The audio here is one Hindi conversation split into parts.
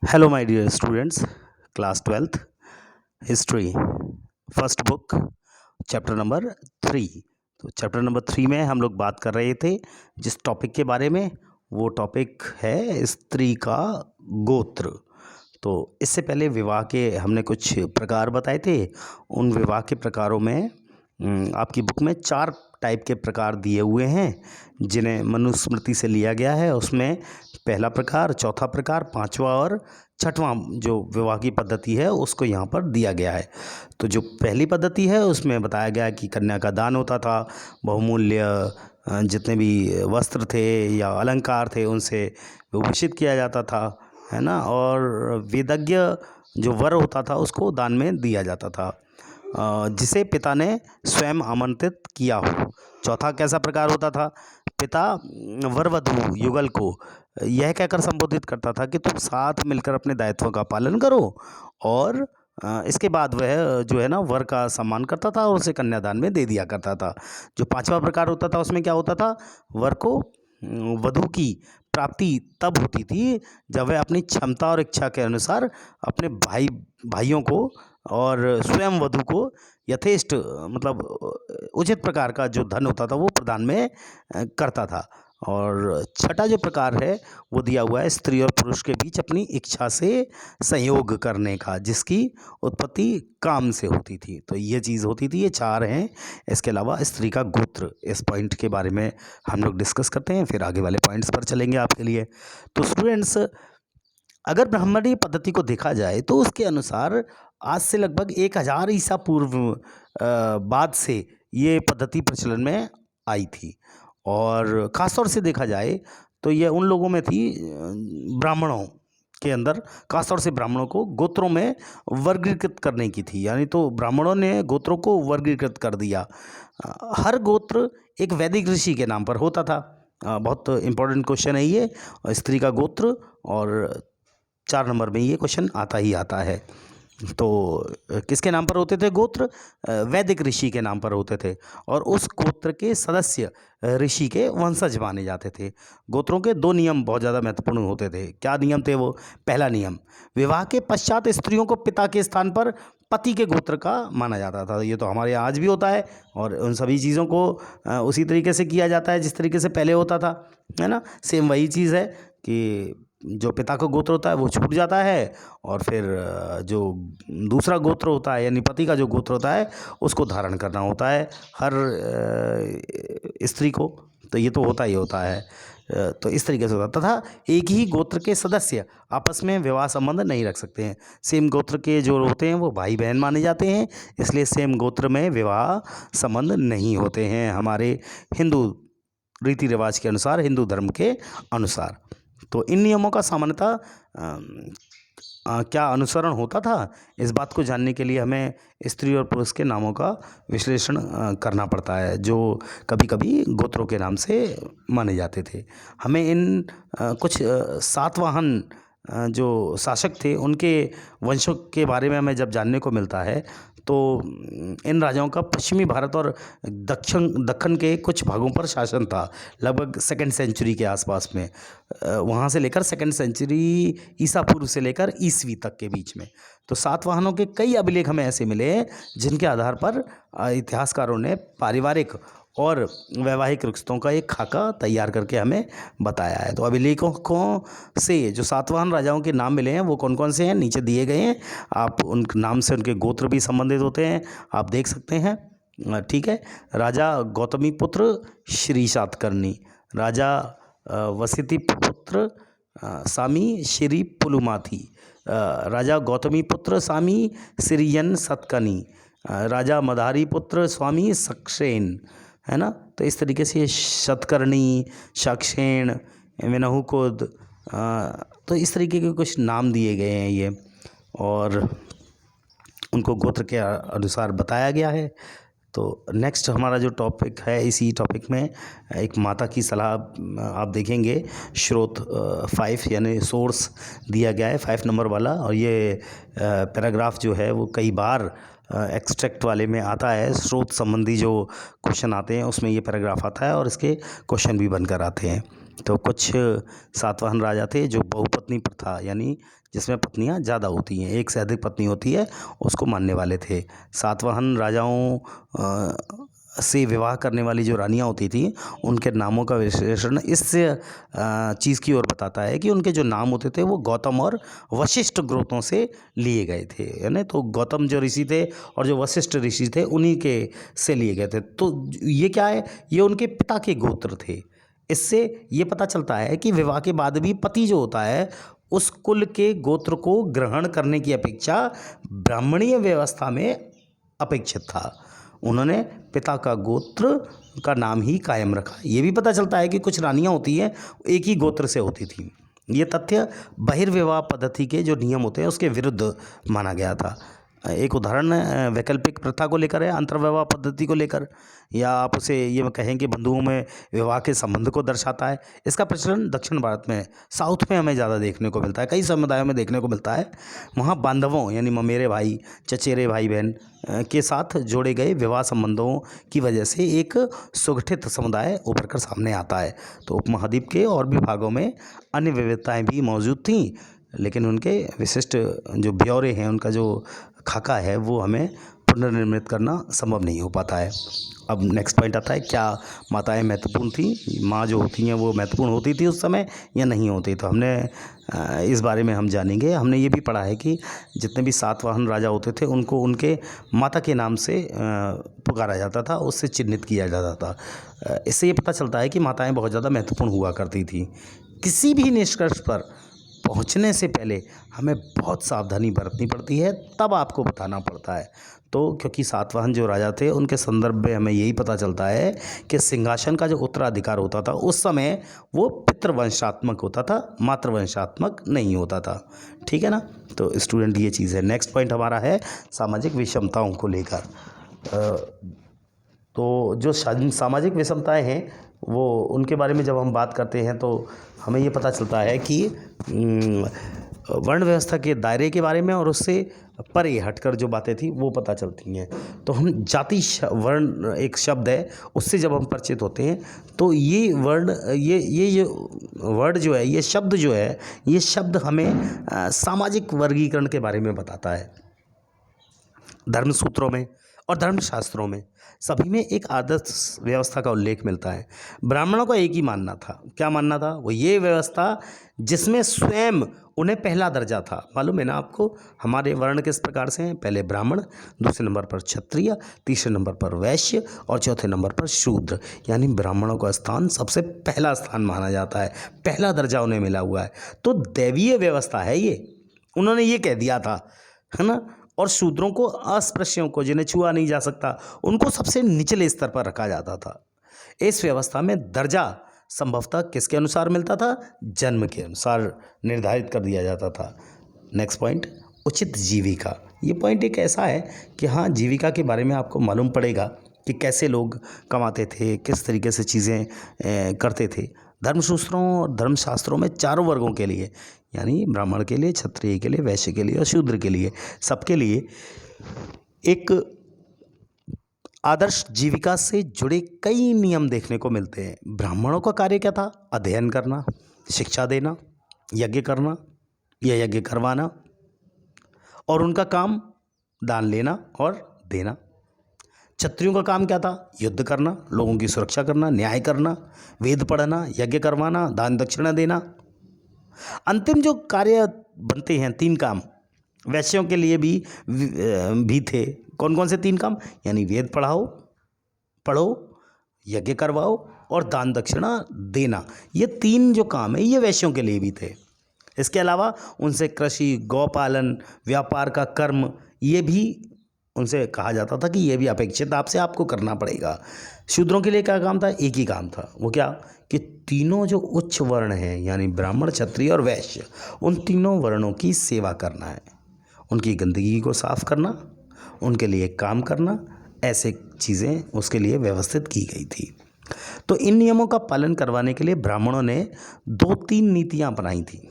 Hello, my dear students, class 12th, history, first book, chapter number 3। तो चैप्टर नंबर 3 में हम लोग बात कर रहे थे जिस टॉपिक के बारे में, वो टॉपिक है स्त्री का गोत्र। तो इससे पहले विवाह के हमने कुछ प्रकार बताए थे। उन विवाह के प्रकारों में आपकी बुक में 4 टाइप के प्रकार दिए हुए हैं जिन्हें मनुस्मृति से लिया गया है। उसमें पहला प्रकार, चौथा प्रकार, पांचवा और छठवां जो विवाह की पद्धति है उसको यहाँ पर दिया गया है। तो जो पहली पद्धति है उसमें बताया गया कि कन्या का दान होता था, बहुमूल्य जितने भी वस्त्र थे या अलंकार थे उनसे विभूषित किया जाता था, है ना। और वेदज्ञ जो वर होता था उसको दान में दिया जाता था, जिसे पिता ने स्वयं आमंत्रित किया हो। चौथा कैसा प्रकार होता था, पिता वर वधू युगल को यह कहकर संबोधित करता था कि तुम साथ मिलकर अपने दायित्व का पालन करो, और इसके बाद वह जो है ना वर का सम्मान करता था और उसे कन्यादान में दे दिया करता था। जो पांचवा प्रकार होता था उसमें क्या होता था, वर को वधू की प्राप्ति तब होती थी जब वह अपनी क्षमता और इच्छा के अनुसार अपने भाइयों को और स्वयं वधू को यथेष्ट मतलब उचित प्रकार का जो धन होता था वो प्रदान में करता था। और छठा जो प्रकार है वो दिया हुआ है स्त्री और पुरुष के बीच अपनी इच्छा से संयोग करने का, जिसकी उत्पत्ति काम से होती थी। तो ये चीज़ होती थी, ये 4 हैं। इसके अलावा स्त्री का गोत्र, इस पॉइंट के बारे में हम लोग डिस्कस करते हैं, फिर आगे वाले पॉइंट्स पर चलेंगे आपके लिए। तो स्टूडेंट्स, अगर ब्राह्मणी पद्धति को देखा जाए तो उसके अनुसार आज से लगभग 1000 ईसा पूर्व बाद से ये पद्धति प्रचलन में आई थी। और ख़ासतौर से देखा जाए तो ये उन लोगों में थी, ब्राह्मणों के अंदर खासतौर से ब्राह्मणों को गोत्रों में वर्गीकृत करने की थी। यानी तो ब्राह्मणों ने गोत्रों को वर्गीकृत कर दिया। हर गोत्र एक वैदिक ऋषि के नाम पर होता था। बहुत इंपॉर्टेंट क्वेश्चन है ये, स्त्री का गोत्र, और 4 नंबर में ये क्वेश्चन आता ही आता है। तो किसके नाम पर होते थे गोत्र, वैदिक ऋषि के नाम पर होते थे, और उस गोत्र के सदस्य ऋषि के वंशज माने जाते थे। गोत्रों के 2 नियम बहुत ज़्यादा महत्वपूर्ण होते थे। क्या नियम थे वो? पहला नियम, विवाह के पश्चात स्त्रियों को पिता के स्थान पर पति के गोत्र का माना जाता था। ये तो हमारे यहाँ आज भी होता है, और उन सभी चीज़ों को उसी तरीके से किया जाता है जिस तरीके से पहले होता था, है ना। सेम वही चीज़ है कि जो पिता का गोत्र होता है वो छूट जाता है, और फिर जो दूसरा गोत्र होता है यानी पति का जो गोत्र होता है उसको धारण करना होता है हर स्त्री को। तो ये तो होता ही होता है। तो इस तरीके से होता तथा एक ही गोत्र के सदस्य आपस में विवाह संबंध नहीं रख सकते हैं। सेम गोत्र के जो होते हैं वो भाई बहन माने जाते हैं, इसलिए सेम गोत्र में विवाह संबंध नहीं होते हैं हमारे हिंदू रीति रिवाज के अनुसार, हिंदू धर्म के अनुसार। तो इन नियमों का सामान्यतः क्या अनुसरण होता था, इस बात को जानने के लिए हमें स्त्री और पुरुष के नामों का विश्लेषण करना पड़ता है, जो कभी कभी गोत्रों के नाम से माने जाते थे। हमें इन कुछ सातवाहन जो शासक थे उनके वंशों के बारे में हमें जब जानने को मिलता है तो इन राजाओं का पश्चिमी भारत और दक्कन के कुछ भागों पर शासन था, लगभग 2nd सेंचुरी के आसपास में। वहाँ से लेकर 2nd सेंचुरी ईसा पूर्व से लेकर ईसवी तक के बीच में। तो सातवाहनों के कई अभिलेख हमें ऐसे मिले हैं जिनके आधार पर इतिहासकारों ने पारिवारिक और वैवाहिक रिश्तों का एक खाका तैयार करके हमें बताया है। तो अभिलेखों से जो सातवाहन राजाओं के नाम मिले हैं वो कौन कौन से हैं नीचे दिए गए हैं। आप उन नाम से उनके गोत्र भी संबंधित होते हैं, आप देख सकते हैं, ठीक है। राजा गौतमीपुत्र श्री सातकर्णी, राजा वसिष्ठिपुत्र सामी श्री पुलुमाथी, राजा गौतमीपुत्र स्वामी सिरियन सतकनी, राजा मधारीपुत्र स्वामी सक्सेन, है ना। तो इस तरीके से शतकर्णी, शक्षेण, विनहुकुद, तो इस तरीके के कुछ नाम दिए गए हैं ये, और उनको गोत्र के अनुसार बताया गया है। तो नेक्स्ट हमारा जो टॉपिक है, इसी टॉपिक में एक माता की सलाह आप देखेंगे, स्रोत 5 यानी सोर्स दिया गया है 5 नंबर वाला, और ये पैराग्राफ जो है वो कई बार एक्सट्रैक्ट वाले में आता है। स्रोत संबंधी जो क्वेश्चन आते हैं उसमें ये पैराग्राफ आता है और इसके क्वेश्चन भी बनकर आते हैं। तो कुछ सातवाहन राजा थे जो बहुपत्नी प्रथा, यानी जिसमें पत्नियां ज़्यादा होती हैं, एक से अधिक पत्नी होती है, उसको मानने वाले थे। सातवाहन राजाओं से विवाह करने वाली जो रानियां होती थी, उनके नामों का विश्लेषण इस चीज़ की ओर बताता है कि उनके जो नाम होते थे वो गौतम और वशिष्ठ गोत्रों से लिए गए थे, है ना। तो गौतम जो ऋषि थे और जो वशिष्ठ ऋषि थे उन्हीं के से लिए गए थे। तो ये क्या है, ये उनके पिता के गोत्र थे। इससे ये पता चलता है कि विवाह के बाद भी पति जो होता है उस कुल के गोत्र को ग्रहण करने की अपेक्षा ब्राह्मणीय व्यवस्था में अपेक्षित था। उन्होंने पिता का गोत्र का नाम ही कायम रखा। ये भी पता चलता है कि कुछ रानियां होती हैं एक ही गोत्र से होती थी। ये तथ्य बहिर्विवाह पद्धति के जो नियम होते हैं उसके विरुद्ध माना गया था। एक उदाहरण वैकल्पिक प्रथा को लेकर है, अंतर्विवाह पद्धति को लेकर, या आप उसे ये कहें कि बंधुओं में विवाह के संबंध को दर्शाता है। इसका प्रचलन दक्षिण भारत में, साउथ में हमें ज़्यादा देखने को मिलता है, कई समुदायों में देखने को मिलता है। वहाँ बांधवों यानी ममेरे भाई, चचेरे भाई बहन के साथ जोड़े गए विवाह संबंधों की वजह से एक सुगठित समुदाय उभर कर सामने आता है। तो उपमहाद्वीप के और भी भागों में अन्य विविधताएँ भी मौजूद थीं, लेकिन उनके विशिष्ट जो ब्यौरे हैं, उनका जो खाका है, वो हमें पुनर्निर्मित करना संभव नहीं हो पाता है। अब नेक्स्ट पॉइंट आता है, क्या माताएं महत्वपूर्ण थी, माँ जो होती हैं वो महत्वपूर्ण होती थी उस समय या नहीं होती। तो हमने इस बारे में हम जानेंगे। हमने ये भी पढ़ा है कि जितने भी सातवाहन राजा होते थे उनको उनके माता के नाम से पुकारा जाता था, उससे चिन्हित किया जाता था। इससे ये पता चलता है कि माताएं बहुत ज़्यादा महत्वपूर्ण हुआ करती थी। किसी भी निष्कर्ष पर पहुंचने से पहले हमें बहुत सावधानी बरतनी पड़ती है, तब आपको बताना पड़ता है। तो क्योंकि सातवाहन जो राजा थे उनके संदर्भ में हमें यही पता चलता है कि सिंहासन का जो उत्तराधिकार होता था उस समय वो पितृवंशात्मक होता था, मातृवंशात्मक नहीं होता था। ठीक है ना। तो स्टूडेंट ये चीज़ है। नेक्स्ट पॉइंट हमारा है सामाजिक विषमताओं को लेकर। तो जो सामाजिक विषमताएं हैं वो उनके बारे में जब हम बात करते हैं तो हमें ये पता चलता है कि वर्ण व्यवस्था के दायरे के बारे में और उससे परे हटकर जो बातें थी वो पता चलती हैं। तो हम जाति वर्ण एक शब्द है, उससे जब हम परिचित होते हैं तो ये वर्ण ये वर्ड जो है, ये शब्द जो है, ये शब्द हमें सामाजिक वर्गीकरण के बारे में बताता है। धर्मसूत्रों में और धर्मशास्त्रों में सभी में एक आदर्श व्यवस्था का उल्लेख मिलता है। ब्राह्मणों का एक ही मानना था। क्या मानना था? वो ये व्यवस्था जिसमें स्वयं उन्हें पहला दर्जा था। मालूम है ना आपको, हमारे वर्ण किस प्रकार से हैं? पहले ब्राह्मण, दूसरे नंबर पर क्षत्रिय, तीसरे नंबर पर वैश्य और चौथे नंबर पर शूद्र। यानी ब्राह्मणों का स्थान सबसे पहला स्थान माना जाता है, पहला दर्जा उन्हें मिला हुआ है। तो दैवीय व्यवस्था है ये, उन्होंने ये कह दिया था, है ना। और शूद्रों को, अस्पृश्यों को, जिन्हें छुआ नहीं जा सकता, उनको सबसे निचले स्तर पर रखा जाता था। इस व्यवस्था में दर्जा संभवतः किसके अनुसार मिलता था? जन्म के अनुसार निर्धारित कर दिया जाता था। नेक्स्ट पॉइंट, उचित जीविका। ये पॉइंट एक ऐसा है कि हाँ, जीविका के बारे में आपको मालूम पड़ेगा कि कैसे लोग कमाते थे, किस तरीके से चीज़ें करते थे। धर्मसूत्रों और धर्मशास्त्रों में चारों वर्गों के लिए, यानी ब्राह्मण के लिए, क्षत्रिय के लिए, वैश्य के लिए और शूद्र के लिए, सबके लिए एक आदर्श जीविका से जुड़े कई नियम देखने को मिलते हैं। ब्राह्मणों का कार्य क्या था? अध्ययन करना, शिक्षा देना, यज्ञ करना या यज्ञ करवाना, और उनका काम दान लेना और देना। क्षत्रियों का काम क्या था? युद्ध करना, लोगों की सुरक्षा करना, न्याय करना, वेद पढ़ना, यज्ञ करवाना, दान दक्षिणा देना। अंतिम जो कार्य बनते हैं, 3 काम वैश्यों के लिए भी थे। कौन कौन से 3 काम? यानी वेद पढ़ो, यज्ञ करवाओ और दान दक्षिणा देना। ये 3 जो काम है ये वैश्यों के लिए भी थे। इसके अलावा उनसे कृषि, गौपालन, व्यापार का कर्म, ये भी उनसे कहा जाता था कि ये भी अपेक्षित आपसे आपको करना पड़ेगा। शूद्रों के लिए क्या काम था? एक ही काम था। वो क्या? कि तीनों जो उच्च वर्ण हैं, यानी ब्राह्मण, क्षत्रिय और वैश्य, उन तीनों वर्णों की सेवा करना है, उनकी गंदगी को साफ करना, उनके लिए काम करना, ऐसे चीज़ें उसके लिए व्यवस्थित की गई थी। तो इन नियमों का पालन करवाने के लिए ब्राह्मणों ने 2-3 नीतियाँ अपनाई थी।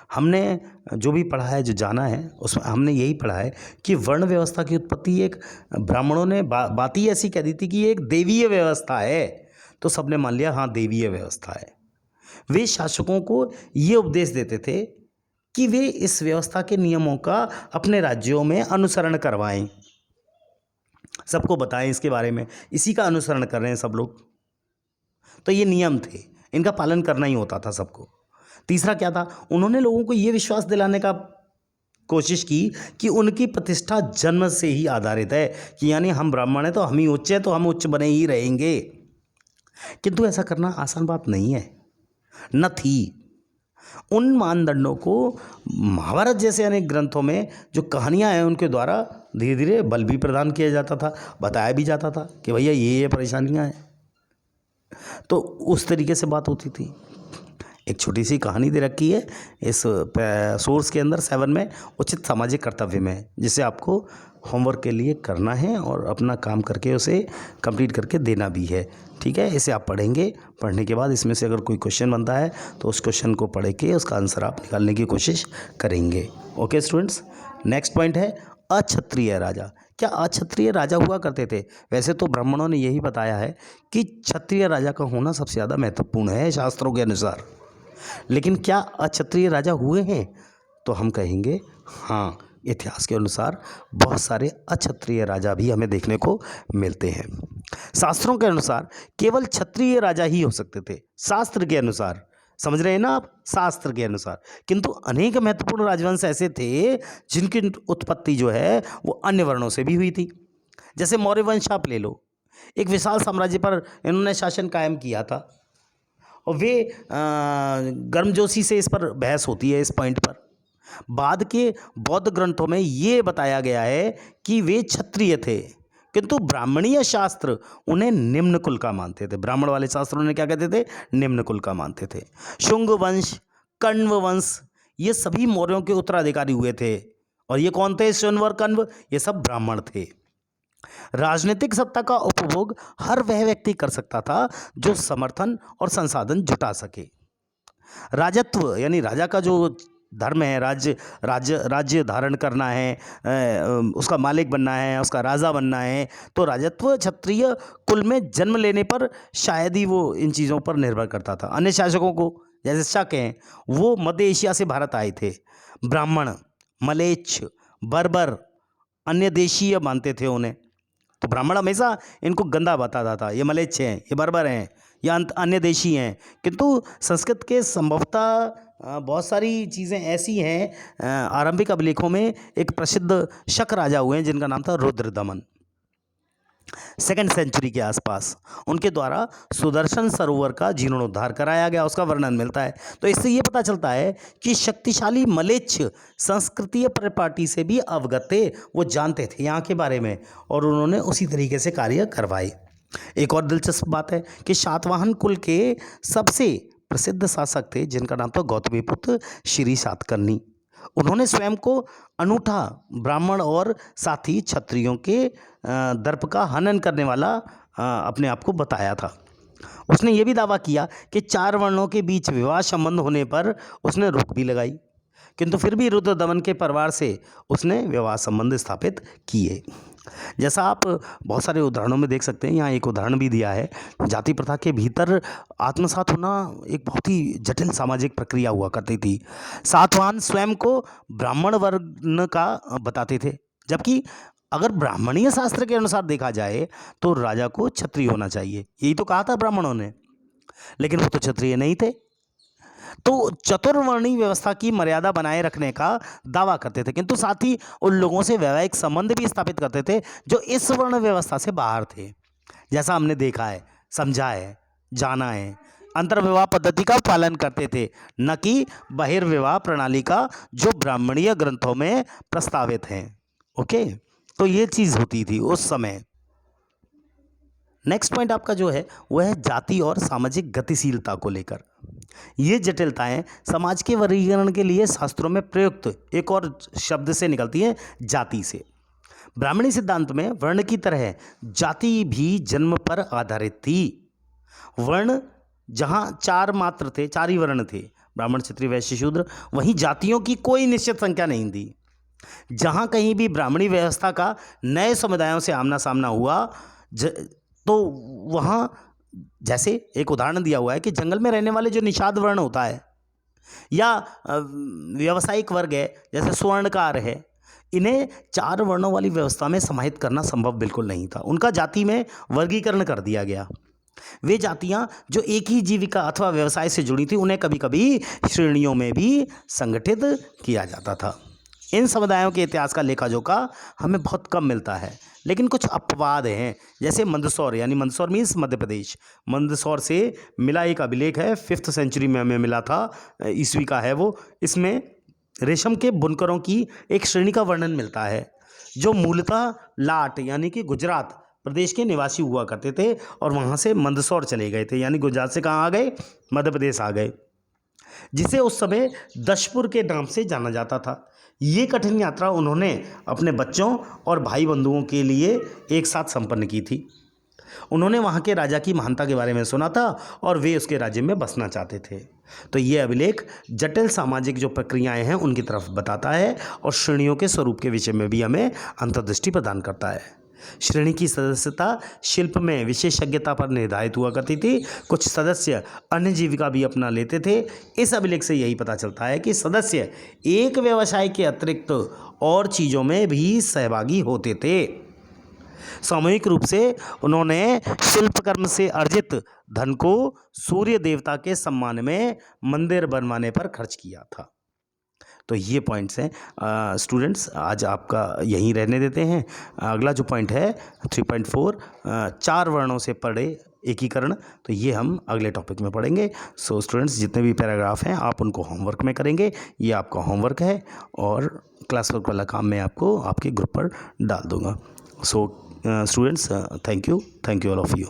हमने जो भी पढ़ा है, जो जाना है, उसमें हमने यही पढ़ा है कि वर्ण व्यवस्था की उत्पत्ति एक ब्राह्मणों ने बात ही ऐसी कह दी थी कि ये एक देवीय व्यवस्था है। तो सबने मान लिया हाँ देवीय व्यवस्था है। वे शासकों को ये उपदेश देते थे कि वे इस व्यवस्था के नियमों का अपने राज्यों में अनुसरण करवाएं, सबको बताएं इसके बारे में, इसी का अनुसरण कर रहे हैं सब लोग। तो ये नियम थे, इनका पालन करना ही होता था सबको। तीसरा क्या था, उन्होंने लोगों को ये विश्वास दिलाने का कोशिश की कि उनकी प्रतिष्ठा जन्म से ही आधारित है, कि यानी हम ब्राह्मण हैं तो हम ही उच्च हैं, तो हम उच्च बने ही रहेंगे। किंतु ऐसा करना आसान बात नहीं है, न थी। उन मानदंडों को महाभारत जैसे अनेक ग्रंथों में जो कहानियां हैं उनके द्वारा धीरे धीरे बल भी प्रदान किया जाता था, बताया भी जाता था कि भैया ये परेशानियां हैं। तो उस तरीके से बात होती थी। एक छोटी सी कहानी दे रखी है इस सोर्स के अंदर 7 में, उचित सामाजिक कर्तव्य में, जिसे आपको होमवर्क के लिए करना है और अपना काम करके उसे कंप्लीट करके देना भी है। ठीक है, इसे आप पढ़ेंगे, पढ़ने के बाद इसमें से अगर कोई क्वेश्चन बनता है तो उस क्वेश्चन को पढ़ के उसका आंसर आप निकालने की कोशिश करेंगे। ओके स्टूडेंट्स, नेक्स्ट पॉइंट है अक्षत्रिय राजा। क्या अक्षत्रिय राजा हुआ करते थे? वैसे तो ब्राह्मणों ने यही बताया है कि क्षत्रिय राजा का होना सबसे ज़्यादा महत्वपूर्ण है शास्त्रों के अनुसार, लेकिन क्या अक्षत्रिय राजा हुए हैं? तो हम कहेंगे हाँ, इतिहास के अनुसार बहुत सारे अक्षत्रिय राजा भी हमें देखने को मिलते हैं। शास्त्रों के अनुसार केवल क्षत्रिय राजा ही हो सकते थे, शास्त्र के अनुसार, समझ रहे हैं ना आप, शास्त्र के अनुसार। किंतु अनेक महत्वपूर्ण राजवंश ऐसे थे जिनकी उत्पत्ति जो है वो अन्य वर्णों से भी हुई थी। जैसे मौर्य वंश आप ले लो, एक विशाल साम्राज्य पर इन्होंने शासन कायम किया था, और वे गर्मजोशी से इस पर बहस होती है इस पॉइंट पर। बाद के बौद्ध ग्रंथों में ये बताया गया है कि वे क्षत्रिय थे, किंतु ब्राह्मणीय शास्त्र उन्हें निम्न कुल का मानते थे। ब्राह्मण वाले शास्त्र उन्हें क्या कहते थे? निम्न कुल का मानते थे। शुंग वंश, कण्व वंश, ये सभी मौर्यों के उत्तराधिकारी हुए थे। और ये कौन थे? शुंग और कण्व, ये सब ब्राह्मण थे। राजनीतिक सत्ता का उपभोग हर वह व्यक्ति कर सकता था जो समर्थन और संसाधन जुटा सके। राजत्व यानी राजा का जो धर्म है, राज्य धारण करना है, उसका मालिक बनना है, उसका राजा बनना है, तो राजत्व क्षत्रिय कुल में जन्म लेने पर शायद ही वो इन चीज़ों पर निर्भर करता था। अन्य शासकों को जैसे शक हैं, वो मध्य एशिया से भारत आए थे। ब्राह्मण, मलेच्छ, बर्बर अन्य देशीय मानते थे उन्हें। तो ब्राह्मण हमेशा इनको गंदा बताता था, ये मलेच्छ हैं, ये बर्बर हैं, या अन्य देशी हैं। किंतु संस्कृत के संभवतः बहुत सारी चीज़ें ऐसी हैं। आरंभिक अभिलेखों में एक प्रसिद्ध शक राजा हुए हैं जिनका नाम था रुद्रदमन, 2nd सेंचुरी के आसपास। उनके द्वारा सुदर्शन सरोवर का जीर्णोद्धार कराया गया, उसका वर्णन मिलता है। तो इससे ये पता चलता है कि शक्तिशाली मलेच्छ संस्कृतीय परिपाटी से भी अवगत थे, वो जानते थे यहाँ के बारे में, और उन्होंने उसी तरीके से कार्य करवाए। एक और दिलचस्प बात है कि सातवाहन कुल के सबसे प्रसिद्ध शासक थे जिनका नाम था गौतमीपुत्र श्री सातकर्णी। उन्होंने स्वयं को अनूठा ब्राह्मण और साथ ही क्षत्रियों के दर्प का हनन करने वाला अपने आप को बताया था। उसने ये भी दावा किया कि 4 वर्णों के बीच विवाह संबंध होने पर उसने रोक भी लगाई, किंतु फिर भी रुद्रदमन के परिवार से उसने विवाह संबंध स्थापित किए। जैसा आप बहुत सारे उदाहरणों में देख सकते हैं, यहाँ एक उदाहरण भी दिया है। जाति प्रथा के भीतर आत्मसात होना एक बहुत ही जटिल सामाजिक प्रक्रिया हुआ करती थी। सातवाहन स्वयं को ब्राह्मण वर्ण का बताते थे, जबकि अगर ब्राह्मणीय शास्त्र के अनुसार देखा जाए तो राजा को क्षत्रिय होना चाहिए, यही तो कहा था ब्राह्मणों ने, लेकिन वो तो क्षत्रिय नहीं थे। तो चतुर्वर्णी व्यवस्था की मर्यादा बनाए रखने का दावा करते थे, किंतु साथ ही उन लोगों से वैवाहिक संबंध भी स्थापित करते थे जो इस वर्ण व्यवस्था से बाहर थे। जैसा हमने देखा है, समझा है, जाना है, अंतर्विवाह पद्धति का पालन करते थे, न कि बहिर्विवाह प्रणाली का जो ब्राह्मणीय ग्रंथों में प्रस्तावित है। ओके, तो ये चीज़ होती थी उस समय। नेक्स्ट पॉइंट आपका जो है वह है जाति और सामाजिक गतिशीलता को लेकर। ये जटिलताएं समाज के वर्गीकरण के लिए शास्त्रों में प्रयुक्त एक और शब्द से निकलती हैं, जाति से। ब्राह्मणी सिद्धांत में वर्ण की तरह जाति भी जन्म पर आधारित थी। वर्ण जहाँ 4 मात्र थे, 4 ही वर्ण थे, ब्राह्मण, क्षत्रिय, वैश्य, शूद्र, वहीं जातियों की कोई निश्चित संख्या नहीं थी। जहाँ कहीं भी ब्राह्मणी व्यवस्था का नए समुदायों से आमना सामना हुआ तो वहाँ जैसे एक उदाहरण दिया हुआ है कि जंगल में रहने वाले जो निषाद वर्ण होता है या व्यावसायिक वर्ग है जैसे स्वर्णकार है, इन्हें 4 वर्णों वाली व्यवस्था में समाहित करना संभव बिल्कुल नहीं था। उनका जाति में वर्गीकरण कर दिया गया। वे जातियां जो एक ही जीविका अथवा व्यवसाय से जुड़ी थी उन्हें कभी कभी श्रेणियों में भी संगठित किया जाता था। इन समुदायों के इतिहास का लेखा जोखा हमें बहुत कम मिलता है, लेकिन कुछ अपवाद हैं। जैसे मंदसौर, यानी मंदसौर मीन्स मध्य प्रदेश, मंदसौर से मिला एक अभिलेख है 5th सेंचुरी में हमें मिला था, ईस्वी का है वो। इसमें रेशम के बुनकरों की एक श्रेणी का वर्णन मिलता है जो मूलतः लाट यानी कि गुजरात प्रदेश के निवासी हुआ करते थे और वहाँ से मंदसौर चले गए थे, यानी गुजरात से कहाँ आ गए, मध्य प्रदेश आ गए, जिसे उस समय दशपुर के नाम से जाना जाता था। ये कठिन यात्रा उन्होंने अपने बच्चों और भाई बंधुओं के लिए एक साथ संपन्न की थी। उन्होंने वहाँ के राजा की महानता के बारे में सुना था और वे उसके राज्य में बसना चाहते थे। तो ये अभिलेख जटिल सामाजिक जो प्रक्रियाएं हैं उनकी तरफ बताता है और श्रेणियों के स्वरूप के विषय में भी हमें अंतर्दृष्टि प्रदान करता है। श्रेणी की सदस्यता शिल्प में विशेषज्ञता पर निर्धारित हुआ करती थी। कुछ सदस्य अन्य जीविका भी अपना लेते थे। इस अभिलेख से यही पता चलता है कि सदस्य एक व्यवसाय के अतिरिक्त और चीज़ों में भी सहभागी होते थे। सामूहिक रूप से उन्होंने शिल्पकर्म से अर्जित धन को सूर्य देवता के सम्मान में मंदिर बनवाने पर खर्च किया था। तो ये पॉइंट्स हैं स्टूडेंट्स, आज आपका यहीं रहने देते हैं। अगला जो पॉइंट है 3.4 4 वर्णों से पढ़े एकीकरण, तो ये हम अगले टॉपिक में पढ़ेंगे। सो स्टूडेंट्स, जितने भी पैराग्राफ हैं आप उनको होमवर्क में करेंगे, ये आपका होमवर्क है और क्लास वर्क वाला काम मैं आपको आपके ग्रुप पर डाल दूँगा। So students, thank you all of you.